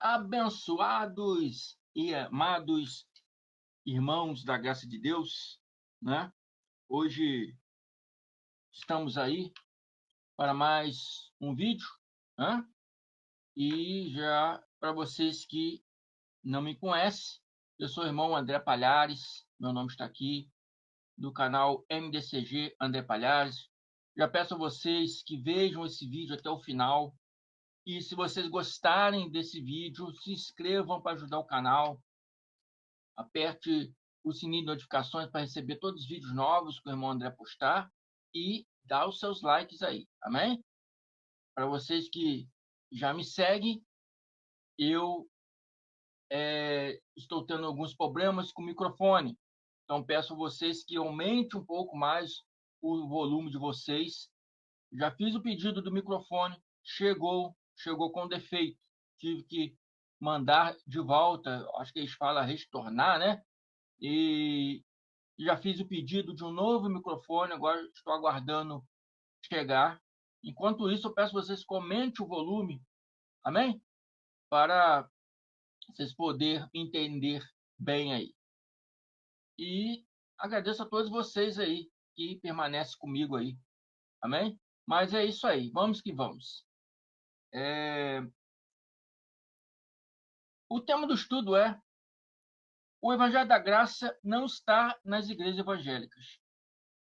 Abençoados e amados irmãos da graça de Deus, né? Hoje estamos aí para mais um vídeo, né? E já para vocês que não me conhecem, eu sou o irmão André Palhares, meu nome está aqui, do canal MDCG André Palhares. Já peço a vocês que vejam esse vídeo até o final. E se vocês gostarem desse vídeo, se inscrevam para ajudar o canal. Aperte o sininho de notificações para receber todos os vídeos novos que o irmão André postar e dá os seus likes aí, amém? Para vocês que já me seguem, eu estou tendo alguns problemas com o microfone, então peço a vocês que aumentem um pouco mais o volume de vocês. Já fiz o pedido do microfone, chegou com defeito, tive que mandar de volta, acho que eles falam retornar, né? E já fiz o pedido de um novo microfone, agora estou aguardando chegar. Enquanto isso, eu peço a vocês comentem o volume, amém? Para vocês poderem entender bem aí. E agradeço a todos vocês aí que permanecem comigo aí, amém? Mas é isso aí, vamos que vamos. O tema do estudo é: o Evangelho da Graça não está nas igrejas evangélicas.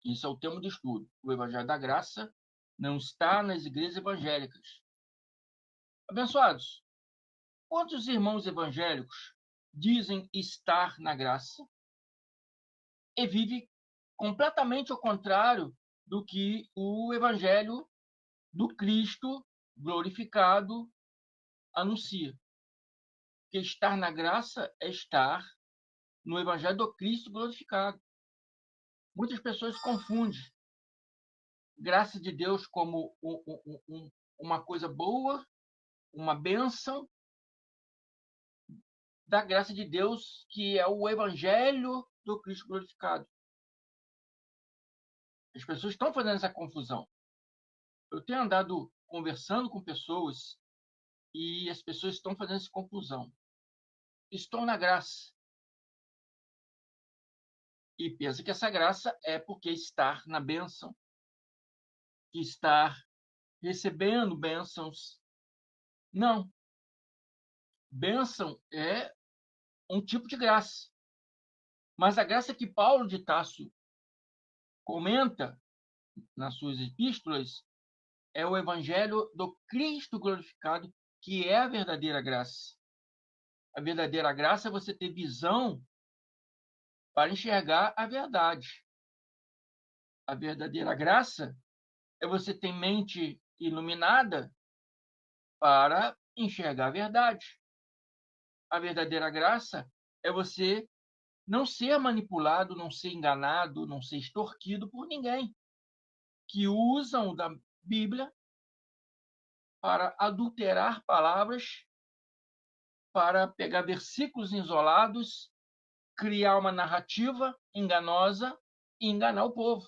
Esse é o tema do estudo. O Evangelho da Graça não está nas igrejas evangélicas. Abençoados, quantos irmãos evangélicos dizem estar na graça e vivem completamente ao contrário do que o Evangelho do Cristo glorificado anuncia? Porque estar na graça é estar no Evangelho do Cristo glorificado. Muitas pessoas confundem graça de Deus como uma coisa boa, uma bênção, da graça de Deus, que é o Evangelho do Cristo glorificado. As pessoas estão fazendo essa confusão. Eu tenho andado conversando com pessoas e as pessoas estão fazendo essa confusão. Estão na graça. E pensa que essa graça é porque estar na bênção, que estar recebendo bênçãos. Não. Bênção é um tipo de graça. Mas a graça que Paulo de Tarso comenta nas suas epístolas é o Evangelho do Cristo glorificado, que é a verdadeira graça. A verdadeira graça é você ter visão para enxergar a verdade. A verdadeira graça é você ter mente iluminada para enxergar a verdade. A verdadeira graça é você não ser manipulado, não ser enganado, não ser extorquido por ninguém que usam da Bíblia para adulterar palavras, para pegar versículos isolados, criar uma narrativa enganosa e enganar o povo.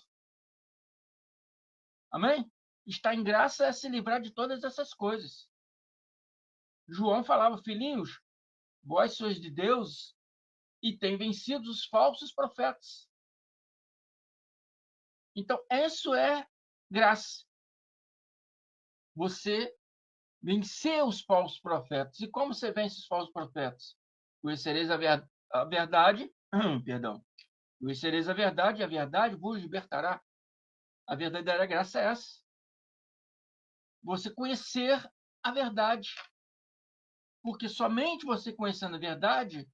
Amém? Estar em graça é se livrar de todas essas coisas. João falava: filhinhos, vós sois de Deus e tem vencido os falsos profetas. Então, isso é graça. Você vencer os falsos profetas. E como você vence os falsos profetas? Conhecereis a verdade, perdão. Conhecereis a verdade, e a verdade vos libertará. A verdadeira graça é essa. Você conhecer a verdade. Porque somente você conhecendo a verdade,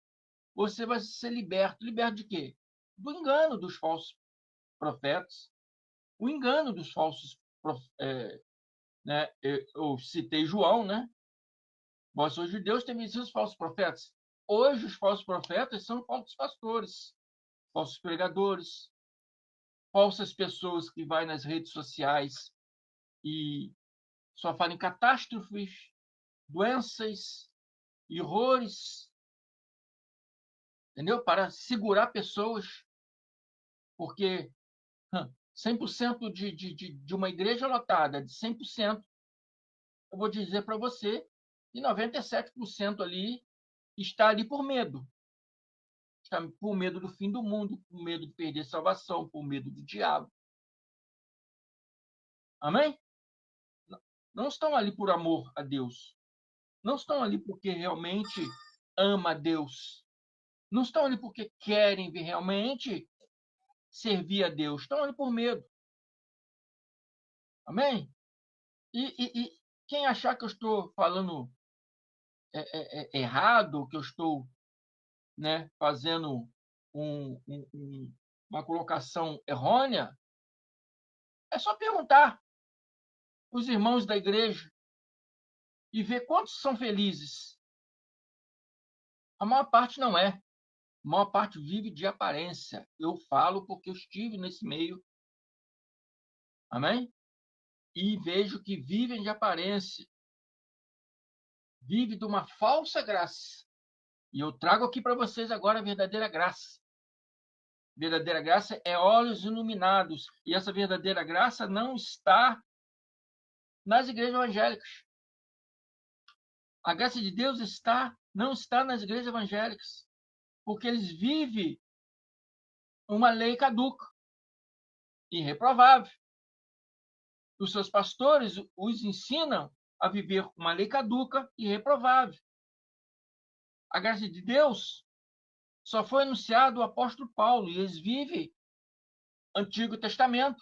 você vai ser liberto. Liberto de quê? Do engano dos falsos profetas, o engano dos falsos né? Eu citei João, né? Vós sois judeus, tem vencido os falsos profetas. Hoje, os falsos profetas são falsos pastores, falsos pregadores, falsas pessoas que vão nas redes sociais e só falam em catástrofes, doenças e horrores, entendeu? Para segurar pessoas, porque 100% de uma igreja lotada, de 100%, eu vou dizer para você e 97% ali está ali por medo. Está por medo do fim do mundo, por medo de perder a salvação, por medo do diabo. Amém? Não estão ali por amor a Deus. Não estão ali porque realmente ama a Deus. Não estão ali porque querem realmente servir a Deus. Estão ali por medo. Amém? E quem achar que eu estou falando errado, que eu estou, né, fazendo uma colocação errônea, é só perguntar os irmãos da igreja e ver quantos são felizes. A maior parte não é. A maior parte vive de aparência. Eu falo porque eu estive nesse meio. Amém? E vejo que vivem de aparência. Vive de uma falsa graça. E eu trago aqui para vocês agora a verdadeira graça. Verdadeira graça é olhos iluminados. E essa verdadeira graça não está nas igrejas evangélicas. A graça de Deus não está nas igrejas evangélicas. Porque eles vivem uma lei caduca, irreprovável. Os seus pastores os ensinam a viver uma lei caduca e irreprovável. A graça de Deus só foi anunciado o apóstolo Paulo, e eles vivem Antigo Testamento.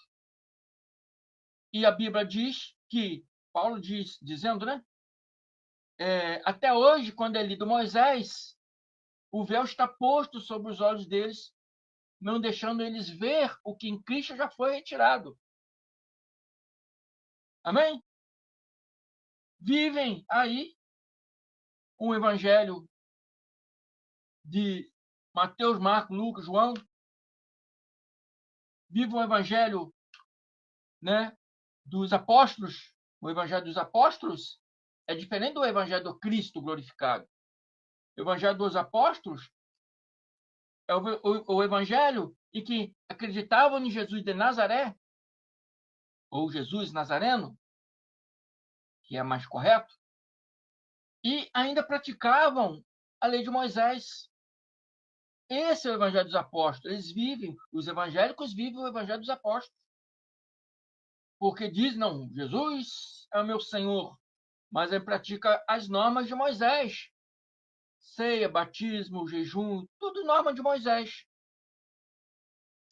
E a Bíblia diz que, Paulo dizendo, né? Até hoje, quando é lido Moisés, o véu está posto sobre os olhos deles, não deixando eles ver o que em Cristo já foi retirado. Amém? Vivem aí um evangelho de Mateus, Marcos, Lucas, João. Vive um evangelho, né, dos apóstolos. O evangelho dos apóstolos é diferente do evangelho do Cristo glorificado. O evangelho dos apóstolos é o evangelho em que acreditavam em Jesus de Nazaré, ou Jesus Nazareno, que é mais correto, e ainda praticavam a lei de Moisés. Esse é o evangelho dos apóstolos. Eles vivem, os evangélicos vivem o evangelho dos apóstolos. Porque diz, não, Jesus é o meu Senhor, mas ele pratica as normas de Moisés. Ceia, batismo, jejum, tudo norma de Moisés.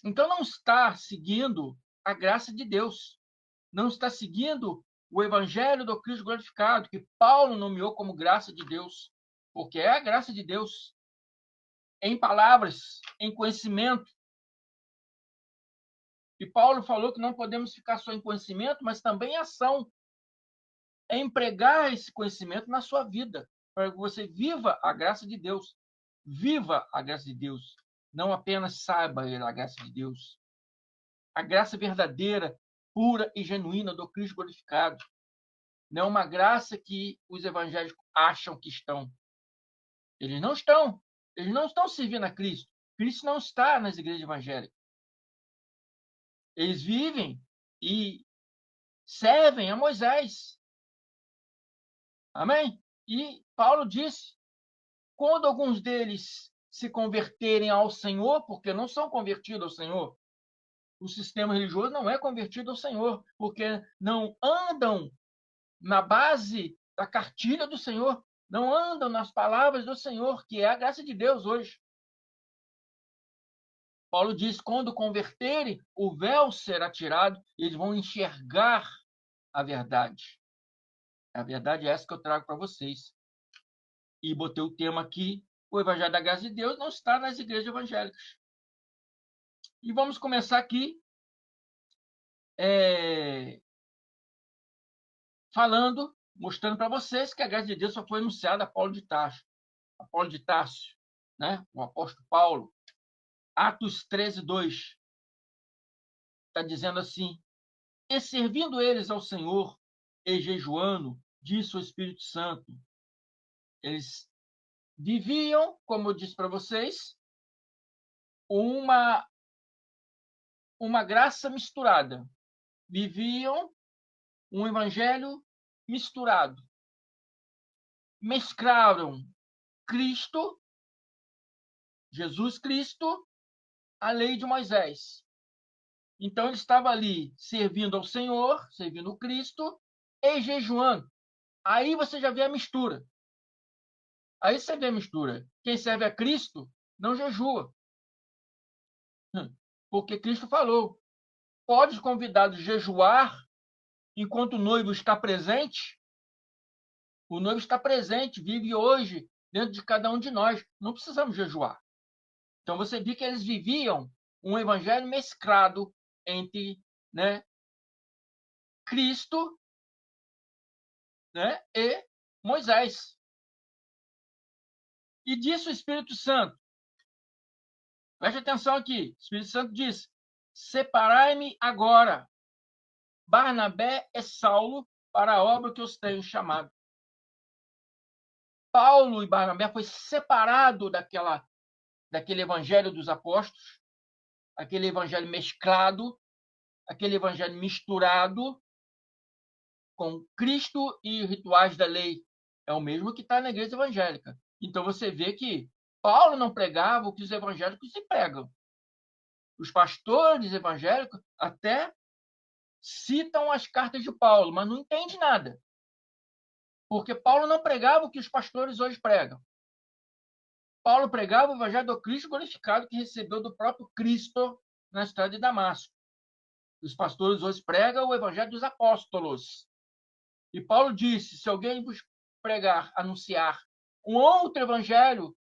Então não está seguindo a graça de Deus. Não está seguindo o evangelho do Cristo glorificado, que Paulo nomeou como graça de Deus. Porque é a graça de Deus. Em palavras, em conhecimento. E Paulo falou que não podemos ficar só em conhecimento, mas também em ação. É empregar esse conhecimento na sua vida, para que você viva a graça de Deus. Viva a graça de Deus. Não apenas saiba a graça de Deus. A graça verdadeira, pura e genuína do Cristo glorificado. Não é uma graça que os evangélicos acham que estão. Eles não estão. Eles não estão servindo a Cristo. Cristo não está nas igrejas evangélicas. Eles vivem e servem a Moisés. Amém? E Paulo disse, quando alguns deles se converterem ao Senhor, porque não são convertidos ao Senhor, o sistema religioso não é convertido ao Senhor, porque não andam na base da cartilha do Senhor, não andam nas palavras do Senhor, que é a graça de Deus hoje. Paulo diz, quando converterem, o véu será tirado, e eles vão enxergar a verdade. A verdade é essa que eu trago para vocês. E botei o tema aqui, o Evangelho da Graça de Deus não está nas igrejas evangélicas. E vamos começar aqui falando, mostrando para vocês que a graça de Deus só foi anunciada a Paulo de Tarso. A Paulo de Tarso, né? O apóstolo Paulo. Atos 13:2. Está dizendo assim, e servindo eles ao Senhor, e jejuando, disse o Espírito Santo. Eles viviam, como eu disse para vocês, uma graça misturada. Viviam um evangelho misturado. mesclaram Cristo, Jesus Cristo, a lei de Moisés. Então ele estava ali servindo ao Senhor, servindo o Cristo e jejuando. Aí você já vê a mistura. Aí você vê a mistura. Quem serve a Cristo não jejua. Porque Cristo falou: pode os convidados jejuar enquanto o noivo está presente? O noivo está presente, vive hoje dentro de cada um de nós. Não precisamos jejuar. Então você vê que eles viviam um evangelho mesclado entre, né, Cristo, né, e Moisés. E disse o Espírito Santo. Preste atenção aqui. O Espírito Santo diz: separai-me agora, Barnabé e Saulo, para a obra que os tenho chamado. Paulo e Barnabé foi separado daquele evangelho dos apóstolos, aquele evangelho mesclado, aquele evangelho misturado com Cristo e rituais da lei. É o mesmo que está na igreja evangélica. Então você vê que Paulo não pregava o que os evangélicos se pregam. Os pastores evangélicos até citam as cartas de Paulo, mas não entendem nada. Porque Paulo não pregava o que os pastores hoje pregam. Paulo pregava o evangelho do Cristo glorificado que recebeu do próprio Cristo na estrada de Damasco. Os pastores hoje pregam o evangelho dos apóstolos. E Paulo disse: se alguém vos pregar, anunciar um outro evangelho,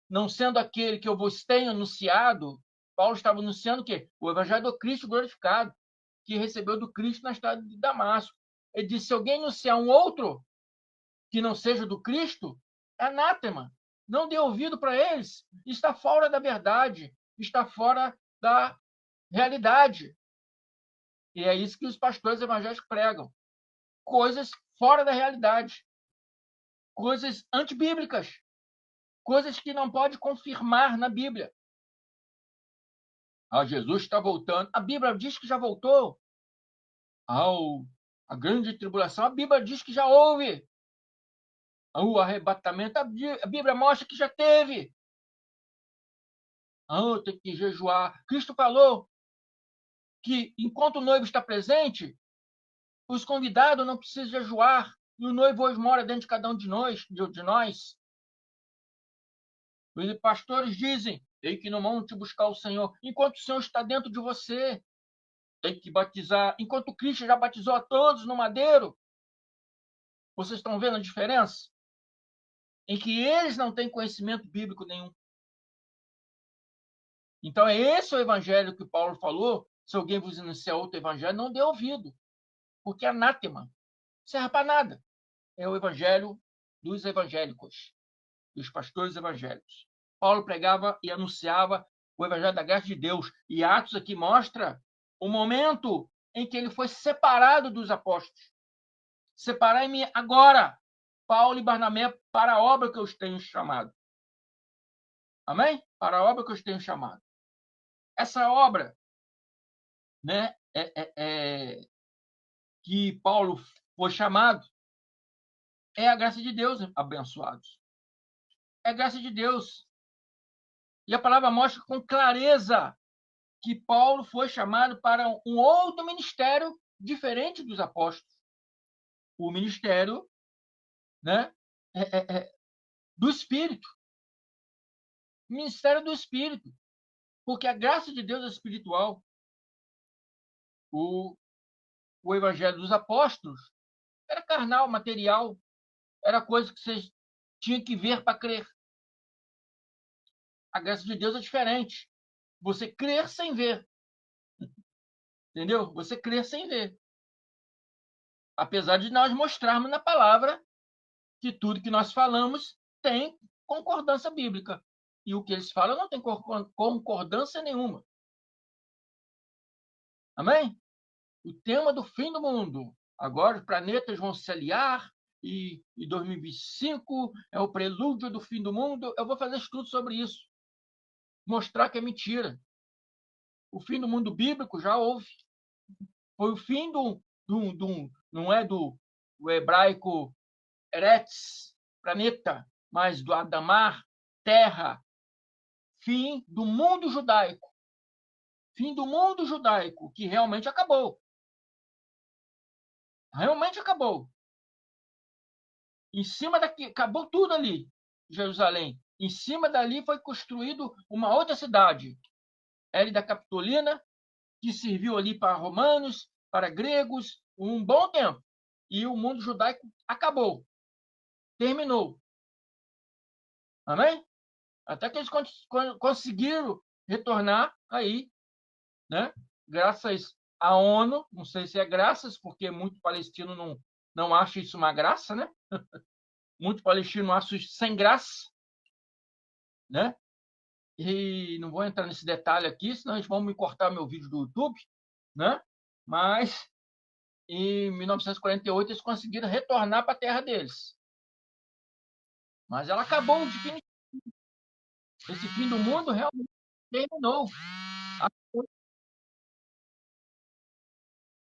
não sendo aquele que eu vos tenho anunciado, Paulo estava anunciando o quê? O evangelho do Cristo glorificado, que recebeu do Cristo na estrada de Damasco. Ele disse: se alguém anunciar um outro que não seja do Cristo, é anátema. Não dê ouvido para eles. Está fora da verdade, está fora da realidade. E é isso que os pastores evangélicos pregam. Coisas fora da realidade. Coisas antibíblicas. Coisas que não pode confirmar na Bíblia. Jesus está voltando. A Bíblia diz que já voltou. A grande tribulação, a Bíblia diz que já houve. O arrebatamento, a Bíblia mostra que já teve. Tem que jejuar. Cristo falou que enquanto o noivo está presente, os convidados não precisam jejuar. E o noivo hoje mora dentro de cada um de nós. Os pastores dizem: tem que ir no monte buscar o Senhor. Enquanto o Senhor está dentro de você, tem que batizar. Enquanto Cristo já batizou a todos no madeiro. Vocês estão vendo a diferença? Em que eles não têm conhecimento bíblico nenhum. Então, é esse o evangelho que Paulo falou. Se alguém vos anunciar outro evangelho, não dê ouvido. Porque é anátema. Não serve para nada. É o evangelho dos evangélicos, dos pastores evangélicos. Paulo pregava e anunciava o evangelho da graça de Deus. E Atos aqui mostra o momento em que ele foi separado dos apóstolos. Separai-me agora, Paulo e Barnabé, para a obra que eu os tenho chamado. Amém? Para a obra que eu os tenho chamado. Essa obra, né, que Paulo foi chamado, é a graça de Deus, abençoados. É a graça de Deus. E a palavra mostra com clareza que Paulo foi chamado para um outro ministério diferente dos apóstolos. O ministério, né, do Espírito. O ministério do Espírito. Porque a graça de Deus é espiritual. O evangelho dos apóstolos era carnal, material. Era coisa que vocês tinham que ver para crer. A graça de Deus é diferente. Você crer sem ver. Entendeu? Você crer sem ver. Apesar de nós mostrarmos na palavra que tudo que nós falamos tem concordância bíblica. E o que eles falam não tem concordância nenhuma. Amém? O tema do fim do mundo. Agora os planetas vão se aliar e 2025 é o prelúdio do fim do mundo. Eu vou fazer estudo sobre isso. Mostrar que é mentira. O fim do mundo bíblico já houve. Foi o fim não é do hebraico Eretz, planeta, mas do Adamar, terra, fim do mundo judaico. Fim do mundo judaico, que realmente acabou. Realmente acabou. Em cima daqui, acabou tudo ali, Jerusalém. Em cima dali foi construído uma outra cidade, Hélida Capitolina, que serviu ali para romanos, para gregos, um bom tempo. E o mundo judaico acabou. Terminou. Amém? Até que eles conseguiram retornar aí, né? Graças à ONU, não sei se é graças, porque muito palestino não acha isso uma graça, né? Muito palestino acha isso sem graça, né? E não vou entrar nesse detalhe aqui, senão eles vão me cortar meu vídeo do YouTube, né? Mas em 1948 eles conseguiram retornar para a terra deles. Mas ela acabou definitivamente. Esse fim do mundo realmente terminou.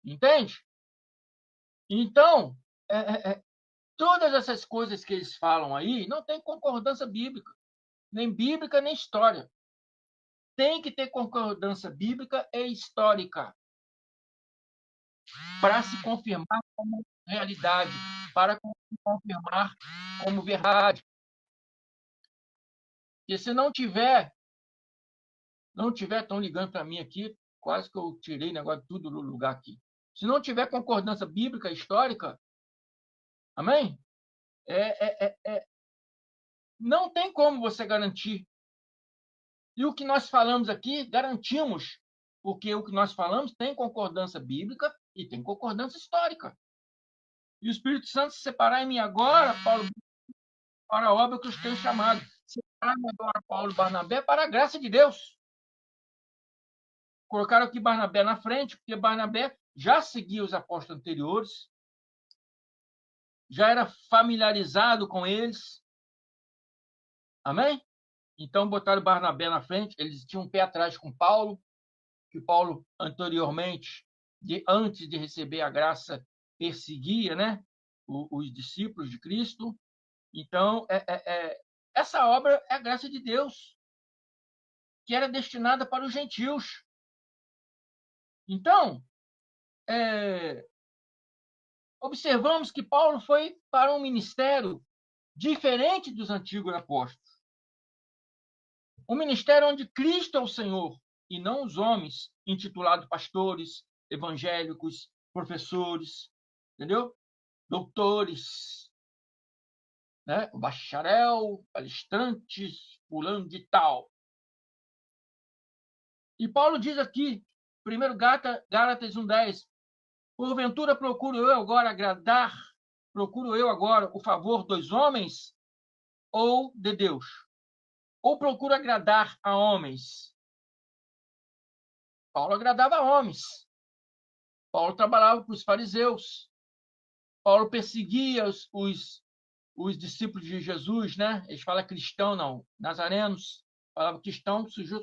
Entende? Então, todas essas coisas que eles falam aí não tem concordância bíblica, nem história. Tem que ter concordância bíblica e histórica para se confirmar como realidade, para se confirmar como verdade. E se não tiver, estão ligando para mim aqui, quase que eu tirei o negócio tudo do lugar aqui. Se não tiver concordância bíblica histórica, amém? Não tem como você garantir. E o que nós falamos aqui, garantimos, porque o que nós falamos tem concordância bíblica e tem concordância histórica. E o Espírito Santo se separar em mim agora, Paulo, para a obra que os tenho chamado. Separar-me agora, Paulo e Barnabé, para a graça de Deus. Colocaram aqui Barnabé na frente, porque Barnabé já seguia os apóstolos anteriores, já era familiarizado com eles. Amém? Então botaram Barnabé na frente, eles tinham um pé atrás com Paulo, que Paulo anteriormente, antes de receber a graça, perseguia, né, os discípulos de Cristo. Então, essa obra é a graça de Deus, que era destinada para os gentios. Então, observamos que Paulo foi para um ministério diferente dos antigos apóstolos. Um ministério onde Cristo é o Senhor e não os homens intitulados pastores, evangélicos, professores, entendeu? Doutores, né? Bacharel, palestrantes, fulano de tal. E Paulo diz aqui, 1 Gálatas 1,10, porventura procuro eu agora o favor dos homens ou de Deus? Ou procuro agradar a homens? Paulo agradava a homens. Paulo trabalhava para os fariseus. Paulo perseguia os discípulos de Jesus, né? Eles falam cristão, não, nazarenos. Falava cristão, surgiu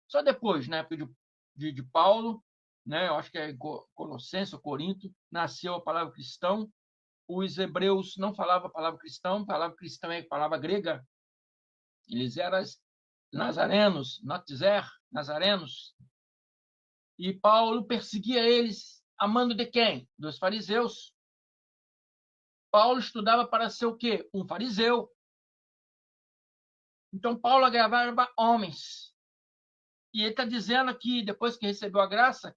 só depois, na época de Paulo, né? Eu acho que é Colossenses ou Corinto, nasceu a palavra cristão. Os hebreus não falavam a palavra cristão é a palavra grega. Eles eram nazarenos, notzer, nazarenos. E Paulo perseguia eles, amando de quem? Dos fariseus. Paulo estudava para ser o quê? Um fariseu. Então, Paulo agradava homens. E ele está dizendo aqui, depois que recebeu a graça,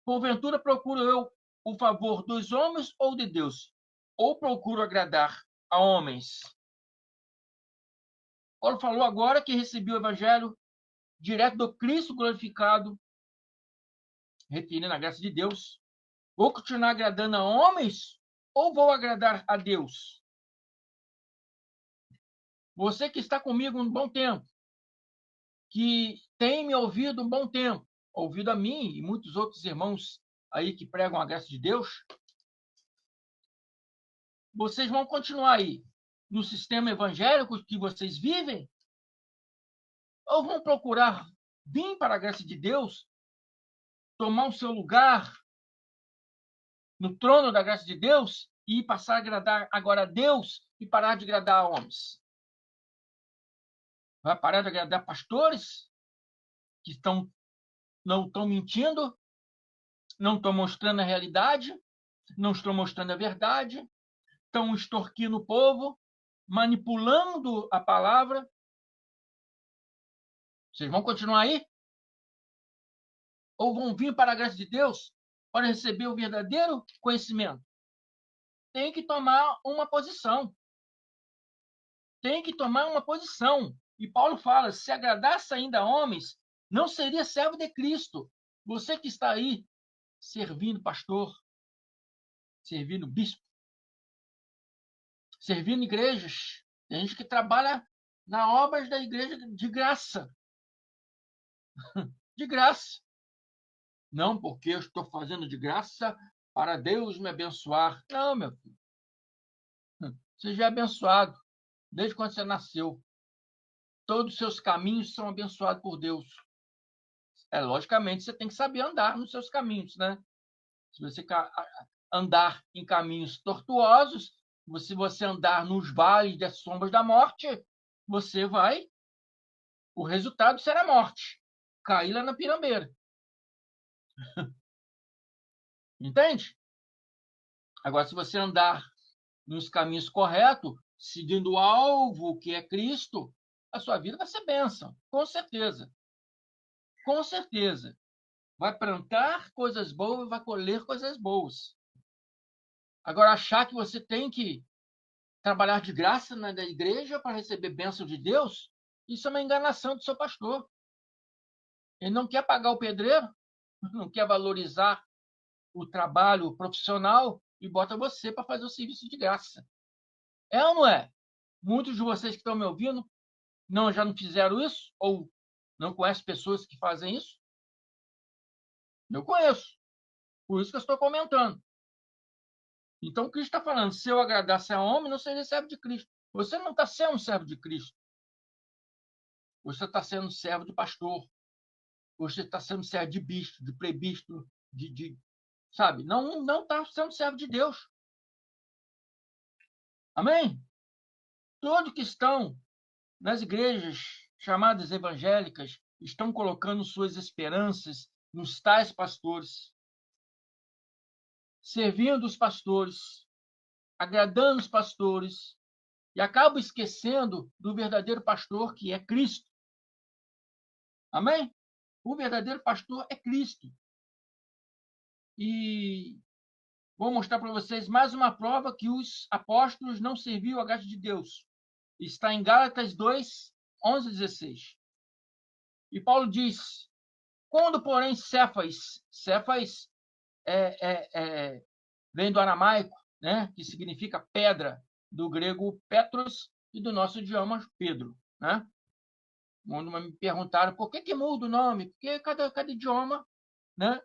porventura procuro eu o favor dos homens ou de Deus? Ou procuro agradar a homens? Paulo falou agora que recebeu o evangelho direto do Cristo glorificado, referindo a graça de Deus. Vou continuar agradando a homens ou vou agradar a Deus? Você que está comigo um bom tempo, que tem me ouvido um bom tempo, ouvido a mim e muitos outros irmãos aí que pregam a graça de Deus, vocês vão continuar aí no sistema evangélico que vocês vivem? Ou vão procurar vir para a graça de Deus, tomar o seu lugar no trono da graça de Deus e passar a agradar agora a Deus e parar de agradar a homens? Vai parar de agradar pastores que não estão mentindo, não estão mostrando a realidade, não estão mostrando a verdade, estão extorquindo o povo, manipulando a palavra? Vocês vão continuar aí? Ou vão vir para a graça de Deus para receber o verdadeiro conhecimento? Tem que tomar uma posição. Tem que tomar uma posição. E Paulo fala, se agradasse ainda a homens, não seria servo de Cristo. Você que está aí servindo pastor, servindo bispo, servindo igrejas. Tem gente que trabalha na obras da igreja de graça. De graça. Não porque eu estou fazendo de graça para Deus me abençoar. Não, meu filho. Você já é abençoado desde quando você nasceu. Todos os seus caminhos são abençoados por Deus. Logicamente, você tem que saber andar nos seus caminhos, né? Se você andar em caminhos tortuosos, se você andar nos vales das sombras da morte, você vai... O resultado será morte. Cair lá na pirambeira. Entende? Agora, se você andar nos caminhos corretos, seguindo o alvo que é Cristo, a sua vida vai ser bênção, com certeza. Com certeza. Vai plantar coisas boas e vai colher coisas boas. Agora, achar que você tem que trabalhar de graça na igreja para receber bênção de Deus, isso é uma enganação do seu pastor. Ele não quer pagar o pedreiro, não quer valorizar o trabalho profissional e bota você para fazer o serviço de graça. É ou não é? Muitos de vocês que estão me ouvindo já não fizeram isso? Ou não conhecem pessoas que fazem isso? Eu conheço. Por isso que eu estou comentando. Então, Cristo está falando, se eu agradasse a homem, não seria servo de Cristo. Você não está sendo servo de Cristo. Você está sendo servo de pastor. Você está sendo servo de bispo, de prebispo, sabe? Não está sendo servo de Deus. Amém? Todos que estão nas igrejas chamadas evangélicas estão colocando suas esperanças nos tais pastores, servindo os pastores, agradando os pastores, e acabam esquecendo do verdadeiro pastor, que é Cristo. Amém? O verdadeiro pastor é Cristo. E vou mostrar para vocês mais uma prova que os apóstolos não serviam a graça de Deus. Está em Gálatas 2, 11 e 16. E Paulo diz, quando, porém, Cefas vem do aramaico, né, que significa pedra, do grego Petros e do nosso idioma Pedro. Né? Quando me perguntaram por que muda o nome, porque cada idioma, né,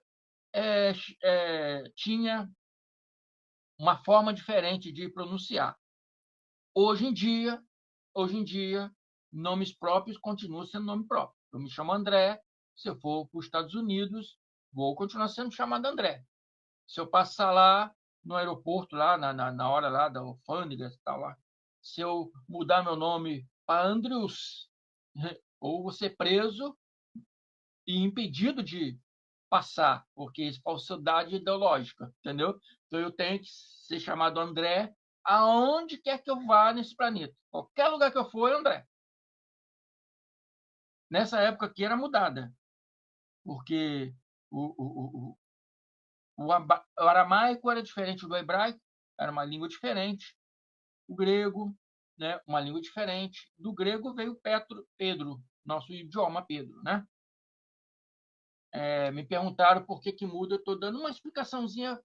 tinha uma forma diferente de pronunciar. Hoje em dia, nomes próprios continuam sendo nome próprio. Eu me chamo André, se eu for para os Estados Unidos, vou continuar sendo chamado André. Se eu passar lá no aeroporto, lá na hora lá da alfândega, tal, lá, se eu mudar meu nome para Andrews, ou vou ser preso e impedido de passar, porque isso é falsidade ideológica, entendeu? Então eu tenho que ser chamado André aonde quer que eu vá nesse planeta. Qualquer lugar que eu for, é André. Nessa época aqui era mudada, porque o aramaico era diferente do hebraico, era uma língua diferente. O grego, né, uma língua diferente. Do grego veio Pedro, nosso idioma Pedro, né? Me perguntaram por que muda, eu estou dando uma explicaçãozinha,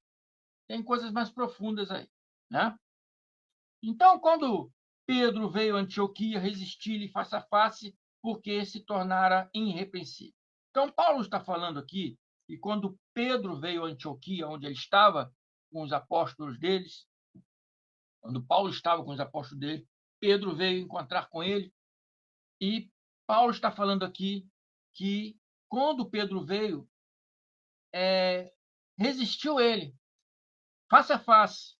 tem coisas mais profundas aí, né? Então, quando Pedro veio a Antioquia, resistir-lhe face a face, porque se tornara irrepreensível. Então, Paulo está falando aqui, e quando Pedro veio a Antioquia, onde ele estava com os apóstolos deles, quando Paulo estava com os apóstolos dele, Pedro veio encontrar com ele, e Paulo está falando aqui que quando Pedro veio, resistiu ele, face a face,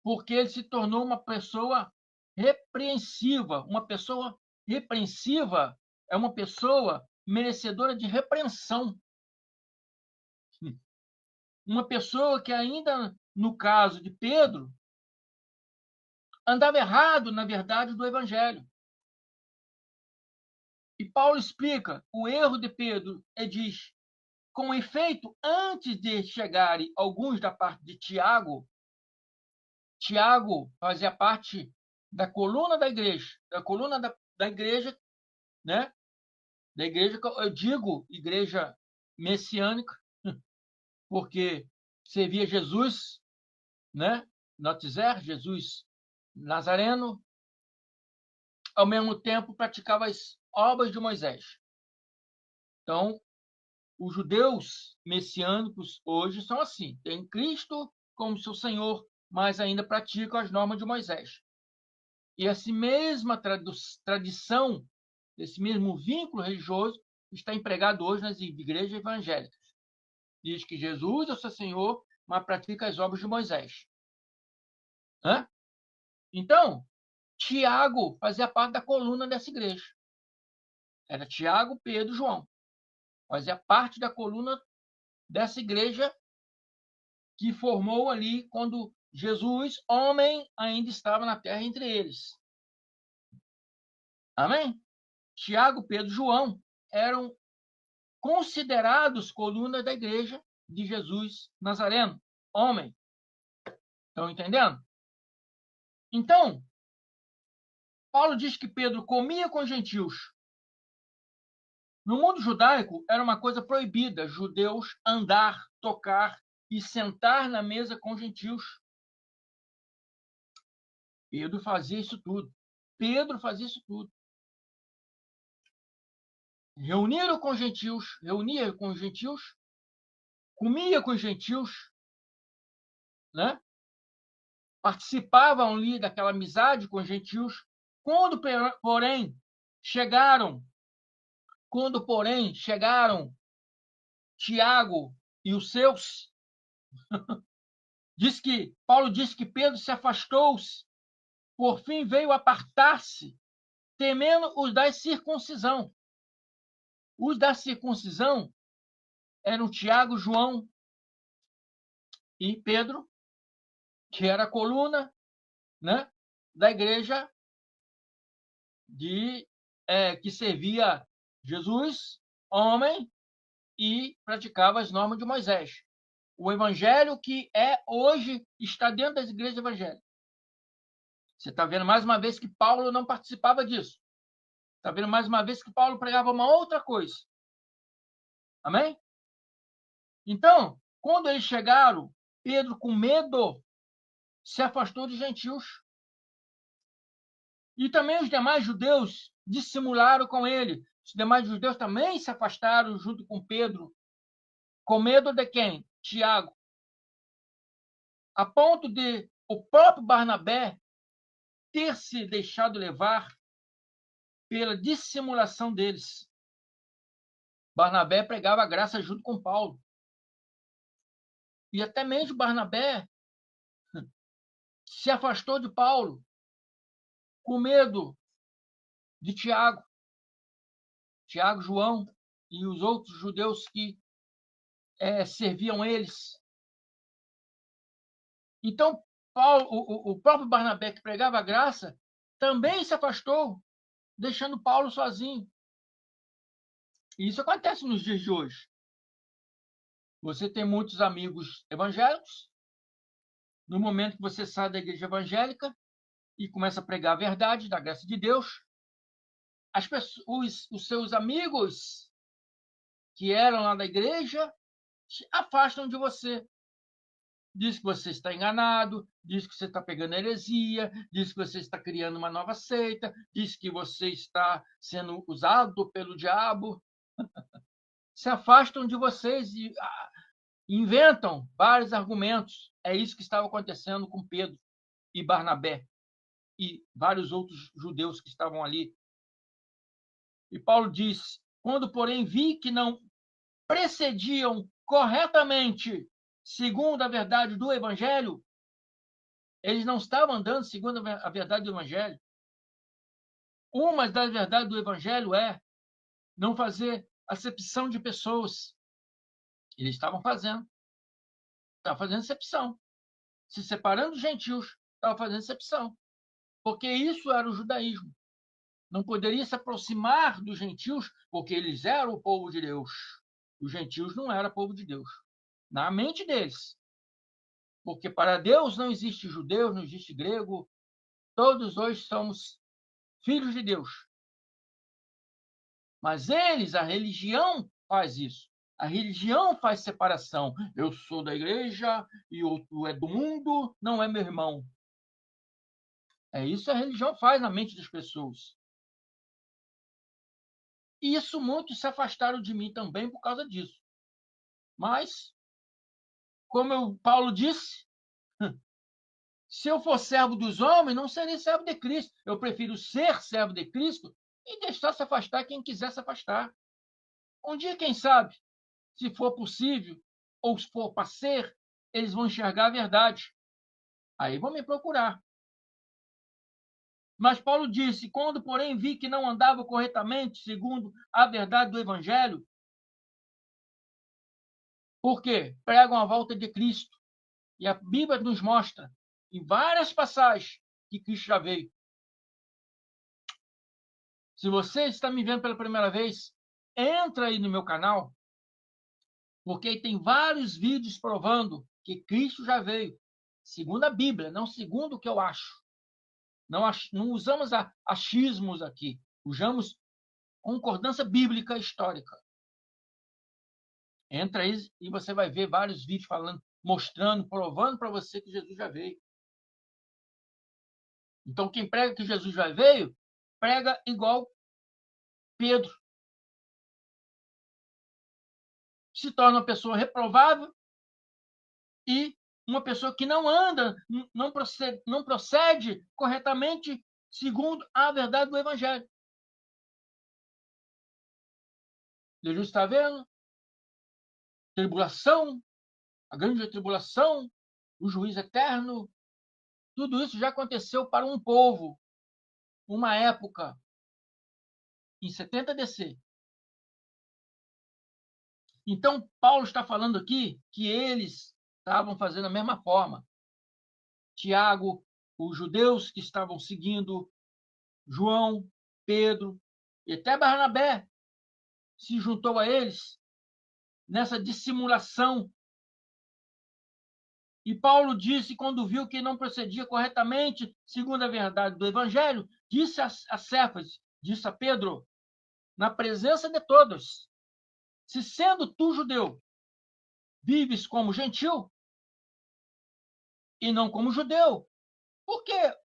porque ele se tornou uma pessoa repreensiva. Uma pessoa repreensiva é uma pessoa merecedora de repreensão. Uma pessoa que ainda, no caso de Pedro, andava errado na verdade do evangelho. E Paulo explica o erro de Pedro e diz: com efeito, antes de chegarem alguns da parte de Tiago, Tiago fazia parte da coluna da igreja, da igreja, né? Da igreja, eu digo igreja messiânica, porque servia Jesus, né? Notizer, Jesus Nazareno, ao mesmo tempo praticava as obras de Moisés. Então, os judeus messiânicos hoje são assim, têm Cristo como seu Senhor, mas ainda praticam as normas de Moisés. E essa mesma tradição, esse mesmo vínculo religioso, está empregado hoje nas igrejas evangélicas. Diz que Jesus é o seu Senhor, mas pratica as obras de Moisés. Hã? Então, Tiago fazia parte da coluna dessa igreja. Era Tiago, Pedro e João. Fazia parte da coluna dessa igreja que formou ali quando Jesus, homem, ainda estava na terra entre eles. Amém? Tiago, Pedro e João eram considerados colunas da igreja de Jesus Nazareno, homem. Estão entendendo? Então, Paulo diz que Pedro comia com gentios. No mundo judaico, era uma coisa proibida judeus andar, tocar e sentar na mesa com gentios. Pedro fazia isso tudo. Pedro fazia isso tudo. Reunia com os gentios, comia com os gentios, né? Participavam ali daquela amizade com os gentios. Quando, porém, chegaram Tiago e os seus, Paulo diz que Pedro se afastou-se, por fim veio apartar-se, temendo os da circuncisão. Os da circuncisão eram Tiago, João e Pedro, que era a coluna, né, da igreja que servia Jesus, homem, e praticava as normas de Moisés. O evangelho que hoje está dentro das igrejas evangélicas. Você está vendo mais uma vez que Paulo não participava disso. Está vendo mais uma vez que Paulo pregava uma outra coisa. Amém? Então, quando eles chegaram, Pedro, com medo, se afastou dos gentios. E também os demais judeus dissimularam com ele. Os demais judeus também se afastaram junto com Pedro. Com medo de quem? Tiago. A ponto de o próprio Barnabé ter se deixado levar pela dissimulação deles. Barnabé pregava a graça junto com Paulo. E até mesmo Barnabé se afastou de Paulo com medo de Tiago, João e os outros judeus que serviam eles. Então, Paulo, o próprio Barnabé, que pregava a graça, também se afastou, deixando Paulo sozinho. E isso acontece nos dias de hoje. Você tem muitos amigos evangélicos. No momento que você sai da igreja evangélica e começa a pregar a verdade da graça de Deus, os seus amigos que eram lá da igreja se afastam de você. Diz que você está enganado, diz que você está pegando heresia, diz que você está criando uma nova seita, diz que você está sendo usado pelo diabo. Se afastam de vocês e inventam vários argumentos. É isso que estava acontecendo com Pedro e Barnabé e vários outros judeus que estavam ali. E Paulo diz: quando, porém, vi que não procediam corretamente segundo a verdade do evangelho, Eles não estavam andando segundo a verdade do Evangelho. Uma das verdades do Evangelho é não fazer acepção de pessoas. Eles estavam fazendo acepção. Se separando dos gentios, estavam fazendo acepção. Porque isso era o judaísmo. Não poderia se aproximar dos gentios, porque eles eram o povo de Deus. Os gentios não eram povo de Deus. Na mente deles. Porque para Deus não existe judeu, não existe grego. Todos hoje somos filhos de Deus. Mas eles, a religião, faz isso. A religião faz separação. Eu sou da igreja e outro é do mundo, não é meu irmão. É isso que a religião faz na mente das pessoas. E isso muitos se afastaram de mim também por causa disso. Mas, como Paulo disse, se eu for servo dos homens, não serei servo de Cristo. Eu prefiro ser servo de Cristo e deixar se afastar quem quiser se afastar. Um dia, quem sabe, se for possível, ou se for para ser, eles vão enxergar a verdade. Aí vão me procurar. Mas Paulo disse: quando, porém, vi que não andava corretamente segundo a verdade do Evangelho, por quê? Pregam a volta de Cristo. E a Bíblia nos mostra, em várias passagens, que Cristo já veio. Se você está me vendo pela primeira vez, entra aí no meu canal, porque tem vários vídeos provando que Cristo já veio. Segundo a Bíblia, não segundo o que eu acho. Não usamos achismos aqui. Usamos concordância bíblica histórica. Entra aí e você vai ver vários vídeos falando, mostrando, provando para você que Jesus já veio. Então, quem prega que Jesus já veio, prega igual Pedro. Se torna uma pessoa reprovável e uma pessoa que não anda, não procede corretamente segundo a verdade do Evangelho. Jesus está vendo? Tribulação, a grande tribulação, o juízo eterno, tudo isso já aconteceu para um povo, uma época, em 70 DC. Então, Paulo está falando aqui que eles estavam fazendo a mesma forma. Tiago, os judeus que estavam seguindo João, Pedro e até Barnabé se juntou a eles nessa dissimulação. E Paulo disse, quando viu que não procedia corretamente, segundo a verdade do Evangelho, disse a Cefas, disse a Pedro, na presença de todos, se sendo tu judeu, vives como gentil e não como judeu, por que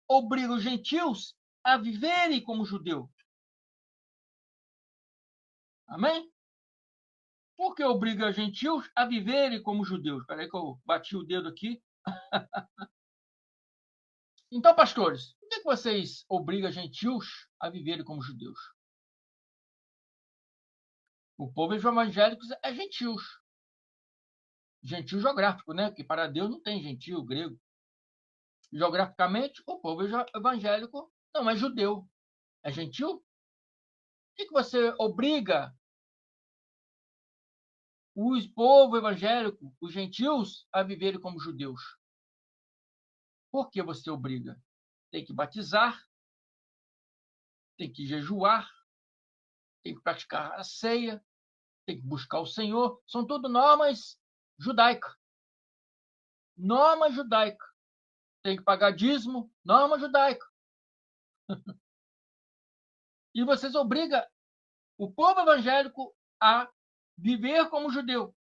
obriga os gentios a viverem como judeu? Amém? Por que obriga os gentios a viverem como judeus? Espera aí que eu bati o dedo aqui. Então, pastores, por que vocês obrigam gentios a viverem como judeus? O povo evangélico é gentios. Gentil geográfico, né? Porque para Deus não tem gentil, grego. Geograficamente, o povo evangélico não é judeu. É gentil? Por que você obriga o povo evangélico, os gentios, a viverem como judeus? Por que você obriga? Tem que batizar, tem que jejuar, tem que praticar a ceia, tem que buscar o Senhor. São tudo normas judaicas. Norma judaica. Tem que pagar dízimo, norma judaica. E vocês obrigam o povo evangélico a viver como judeu.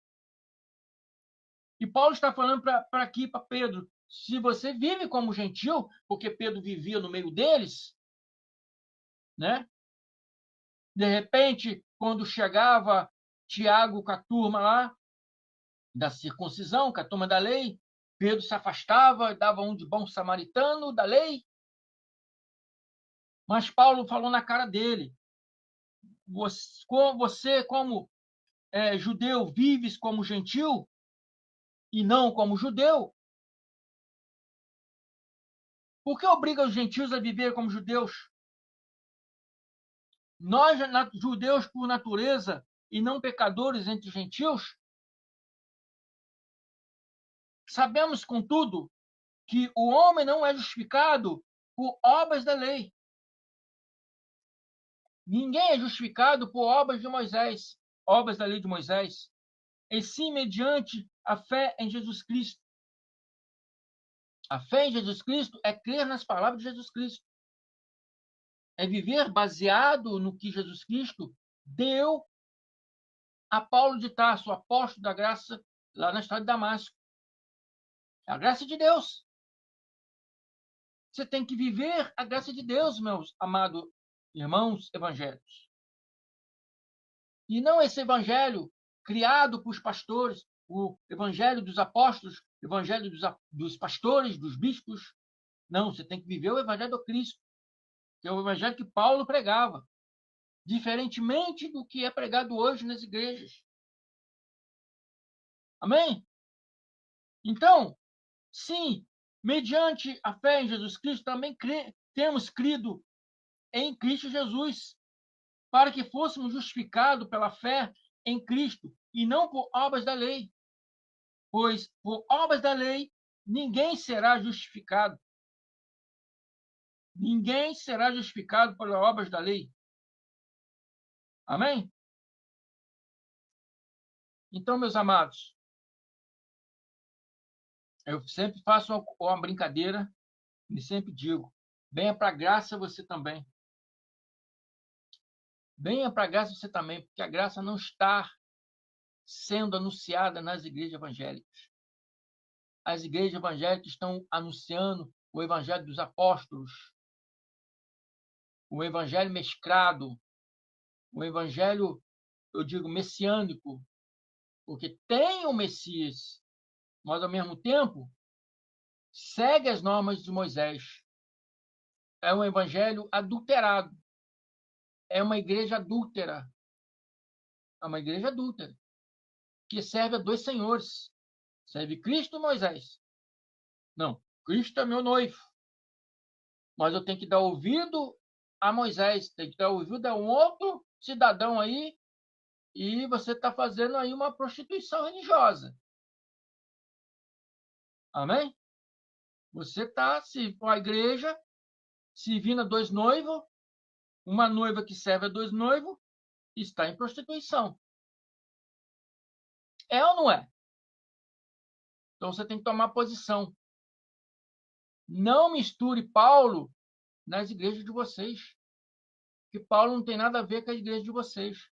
E Paulo está falando para aqui, para Pedro, se você vive como gentil, porque Pedro vivia no meio deles, né? De repente, quando chegava Tiago com a turma lá da circuncisão, com a turma da lei, Pedro se afastava, dava um de bom samaritano da lei. Mas Paulo falou na cara dele: você como judeu, vives como gentil e não como judeu. Por que obriga os gentios a viver como judeus? Nós, judeus por natureza, e não pecadores entre gentios, sabemos, contudo, que o homem não é justificado por obras da lei. Ninguém é justificado por obras de Moisés, obras da lei de Moisés, e sim mediante a fé em Jesus Cristo. A fé em Jesus Cristo é crer nas palavras de Jesus Cristo. É viver baseado no que Jesus Cristo deu a Paulo de Tarso, o apóstolo da graça, lá na estrada de Damasco. É a graça de Deus. Você tem que viver a graça de Deus, meus amados irmãos evangélicos. E não esse evangelho criado por pastores, o evangelho dos apóstolos, o evangelho dos pastores, dos bispos. Não, você tem que viver o evangelho do Cristo, que é o evangelho que Paulo pregava, diferentemente do que é pregado hoje nas igrejas. Amém? Então, sim, mediante a fé em Jesus Cristo, também temos crido em Cristo Jesus, para que fôssemos justificados pela fé em Cristo e não por obras da lei. Pois por obras da lei ninguém será justificado. Ninguém será justificado pelas obras da lei. Amém? Então, meus amados, eu sempre faço uma brincadeira e sempre digo: venha para a graça você também. Venha para a graça você também, porque a graça não está sendo anunciada nas igrejas evangélicas. As igrejas evangélicas estão anunciando o evangelho dos apóstolos, o evangelho mesclado, o evangelho, eu digo, messiânico, porque tem o Messias, mas ao mesmo tempo segue as normas de Moisés. É um evangelho adulterado. É uma igreja adúltera. É uma igreja adúltera que serve a dois senhores. Serve Cristo e Moisés. Não, Cristo é meu noivo. Mas eu tenho que dar ouvido a Moisés, tem que dar ouvido a um outro cidadão aí, e você está fazendo aí uma prostituição religiosa. Amém? Você está, se for a igreja, servindo a dois noivos, uma noiva que serve a dois noivos, está em prostituição. É ou não é? Então você tem que tomar posição. Não misture Paulo nas igrejas de vocês, que Paulo não tem nada a ver com a igreja de vocês.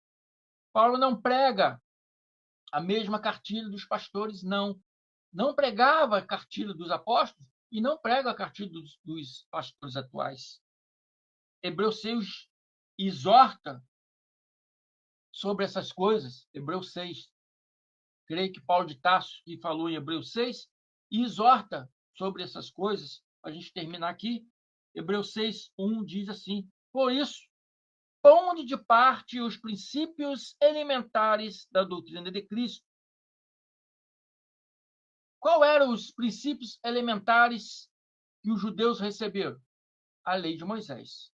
Paulo não prega a mesma cartilha dos pastores, não. Não pregava a cartilha dos apóstolos e não prega a cartilha dos pastores atuais. Hebreus 6 exorta sobre essas coisas. Hebreus 6. Creio que Paulo de Tarso, que falou em Hebreus 6, exorta sobre essas coisas. A gente terminar aqui. Hebreus 6, 1 diz assim: por isso, pondo de parte os princípios elementares da doutrina de Cristo. Qual eram os princípios elementares que os judeus receberam? A lei de Moisés.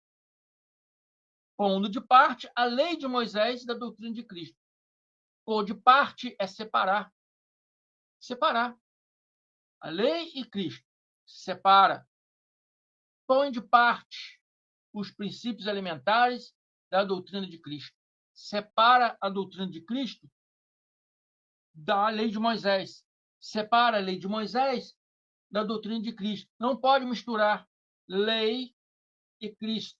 Pondo de parte a lei de Moisés da doutrina de Cristo. Pôr de parte é separar. Separar. A lei e Cristo. Separa. Põe de parte os princípios elementares da doutrina de Cristo. Separa a doutrina de Cristo da lei de Moisés. Separa a lei de Moisés da doutrina de Cristo. Não pode misturar lei e Cristo.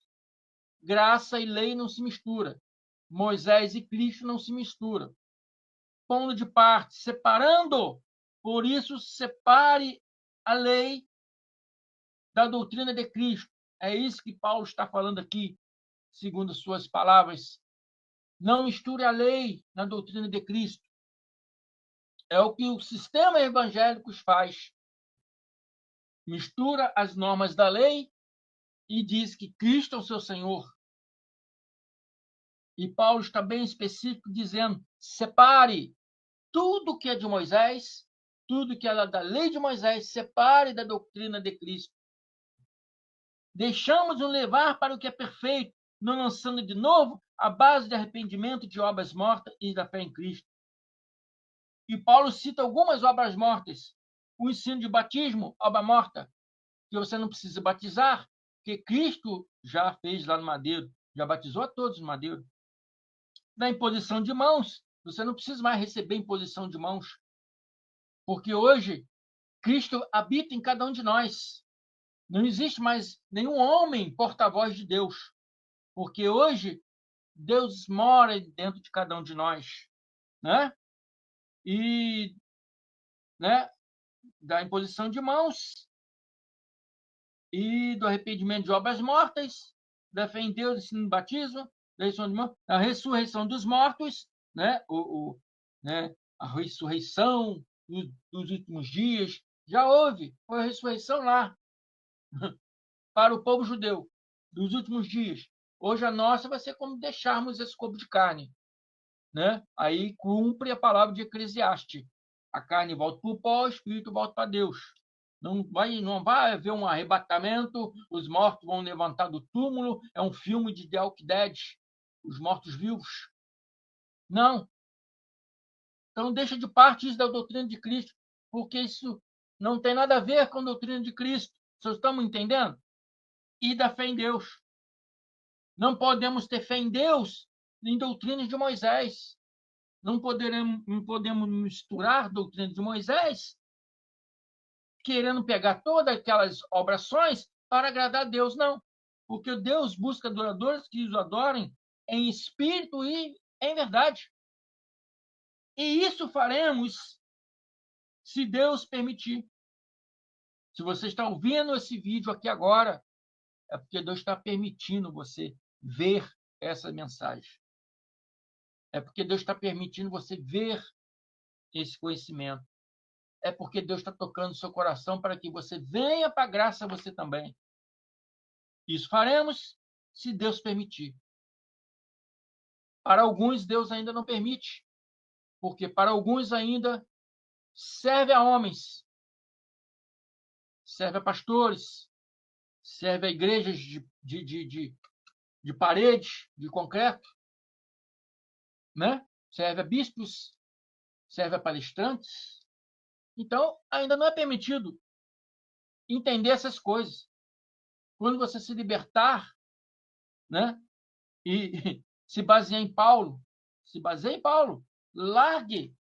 Graça e lei não se mistura. Moisés e Cristo não se misturam. Pondo de parte, separando. Por isso, separe a lei da doutrina de Cristo. É isso que Paulo está falando aqui, segundo suas palavras. Não misture a lei na doutrina de Cristo. É o que o sistema evangélico faz. Mistura as normas da lei e diz que Cristo é o seu Senhor. E Paulo está bem específico dizendo: separe tudo que é de Moisés, tudo que é da lei de Moisés, separe da doutrina de Cristo. Deixamos-nos levar para o que é perfeito, não lançando de novo a base de arrependimento de obras mortas e da fé em Cristo. E Paulo cita algumas obras mortas. O ensino de batismo, obra morta, que você não precisa batizar, porque Cristo já fez lá no madeiro, já batizou a todos no madeiro. Na imposição de mãos, você não precisa mais receber imposição de mãos, porque hoje Cristo habita em cada um de nós. Não existe mais nenhum homem porta-voz de Deus, porque hoje Deus mora dentro de cada um de nós, né? E, né, da imposição de mãos e do arrependimento de obras mortas, da fé em Deus, ensino do batismo, da ressurreição dos mortos, né? Né? A ressurreição dos últimos dias. Já houve, foi a ressurreição lá, para o povo judeu, dos últimos dias. Hoje a nossa vai ser como deixarmos esse corpo de carne, né? Aí cumpre a palavra de Eclesiastes. A carne volta para o pó, o espírito volta para Deus. Não vai haver um arrebatamento, os mortos vão levantar do túmulo, é um filme de The Walking Dead, os mortos-vivos. Não. Então deixa de parte isso da doutrina de Cristo, porque isso não tem nada a ver com a doutrina de Cristo. Vocês estão entendendo? E da fé em Deus. Não podemos ter fé em Deus em doutrinas de Moisés. Não podemos misturar a doutrina de Moisés, querendo pegar todas aquelas obrações para agradar a Deus. Não. Porque Deus busca adoradores que os adorem em espírito e em verdade. E isso faremos se Deus permitir. Se você está ouvindo esse vídeo aqui agora, é porque Deus está permitindo você ver essa mensagem. É porque Deus está permitindo você ver esse conhecimento. É porque Deus está tocando o seu coração para que você venha para a graça você também. Isso faremos se Deus permitir. Para alguns, Deus ainda não permite, porque para alguns ainda serve a homens, serve a pastores, serve a igrejas de parede, de concreto, né? Serve a bispos, serve a palestrantes. Então, ainda não é permitido entender essas coisas. Quando você se libertar, né? E se basear em Paulo, largue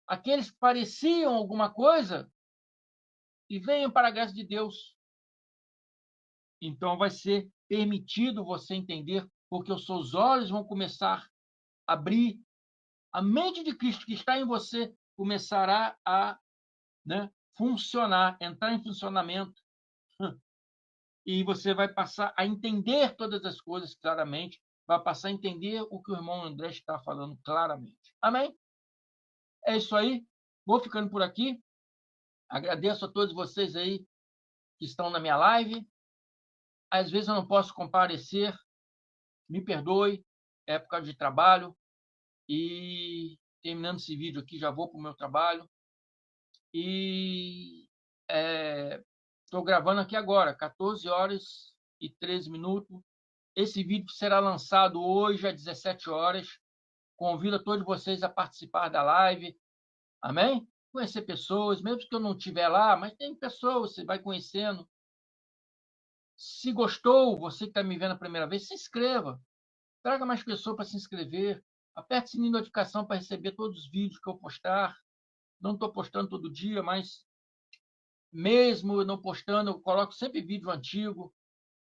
aqueles que pareciam alguma coisa e venham para a graça de Deus. Então vai ser permitido você entender, porque os seus olhos vão começar a abrir, a mente de Cristo que está em você começará a, né, funcionar, entrar em funcionamento, e você vai passar a entender todas as coisas claramente, vai passar a entender o que o irmão André está falando claramente. Amém? É isso aí. Vou ficando por aqui. Agradeço a todos vocês aí que estão na minha live. Às vezes eu não posso comparecer, me perdoe, é por causa de trabalho. E terminando esse vídeo aqui, já vou para o meu trabalho. E estou gravando aqui agora, 14 horas e 13 minutos. Esse vídeo será lançado hoje às 17 horas. Convido a todos vocês a participar da live. Amém? Conhecer pessoas, mesmo que eu não estiver lá, mas tem pessoas, você vai conhecendo. Se gostou, você que está me vendo a primeira vez, se inscreva. Traga mais pessoas para se inscrever. Aperte o sininho de notificação para receber todos os vídeos que eu postar. Não estou postando todo dia, mas mesmo não postando, eu coloco sempre vídeo antigo.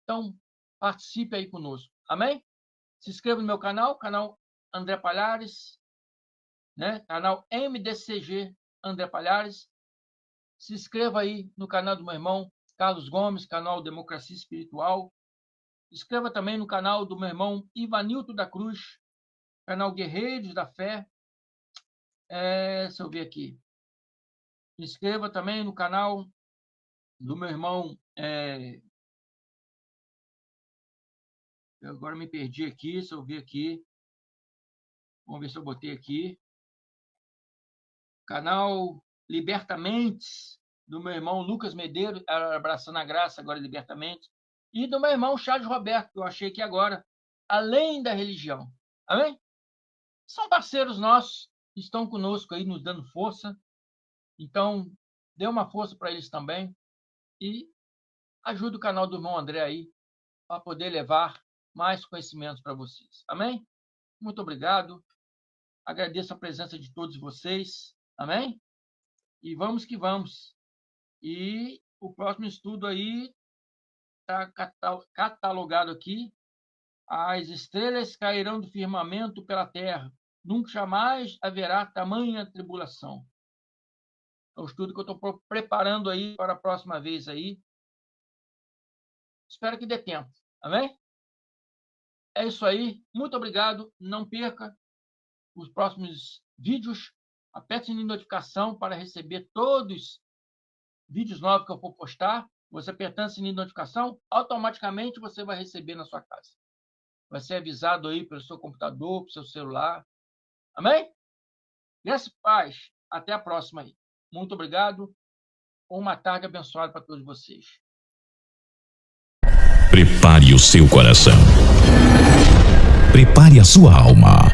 Então, participe aí conosco. Amém? Se inscreva no meu canal André Palhares, né? Canal MDCG André Palhares. Se inscreva aí no canal do meu irmão Carlos Gomes, canal Democracia Espiritual. Se inscreva também no canal do meu irmão Ivanilton da Cruz, canal Guerreiros da Fé. Deixa eu ver aqui. Se inscreva também no canal do meu irmão. Eu agora me perdi aqui, deixa eu ver aqui. Vamos ver se eu botei aqui. Canal Libertamentes, do meu irmão Lucas Medeiros, abraçando a graça, agora Libertamentes. e do meu irmão Charles Roberto, que eu achei aqui agora, Além da Religião. Amém? São parceiros nossos, estão conosco aí, nos dando força. Então, dê uma força para eles também e ajude o canal do irmão André aí para poder levar mais conhecimentos para vocês. Amém? Muito obrigado. Agradeço a presença de todos vocês. Amém? E vamos que vamos. E o próximo estudo aí está catalogado aqui. As estrelas cairão do firmamento pela terra. Nunca jamais haverá tamanha tribulação. É o estudo que eu estou preparando aí para a próxima vez aí. Espero que dê tempo. Amém? É isso aí. Muito obrigado. Não perca os próximos vídeos. Aperte o sininho de notificação para receber todos os vídeos novos que eu for postar. Você apertando o sininho de notificação, automaticamente você vai receber na sua casa. Vai ser avisado aí pelo seu computador, pelo seu celular. Amém? Graça e paz. Até a próxima aí. Muito obrigado. Uma tarde abençoada para todos vocês. Prepare o seu coração. Prepare a sua alma.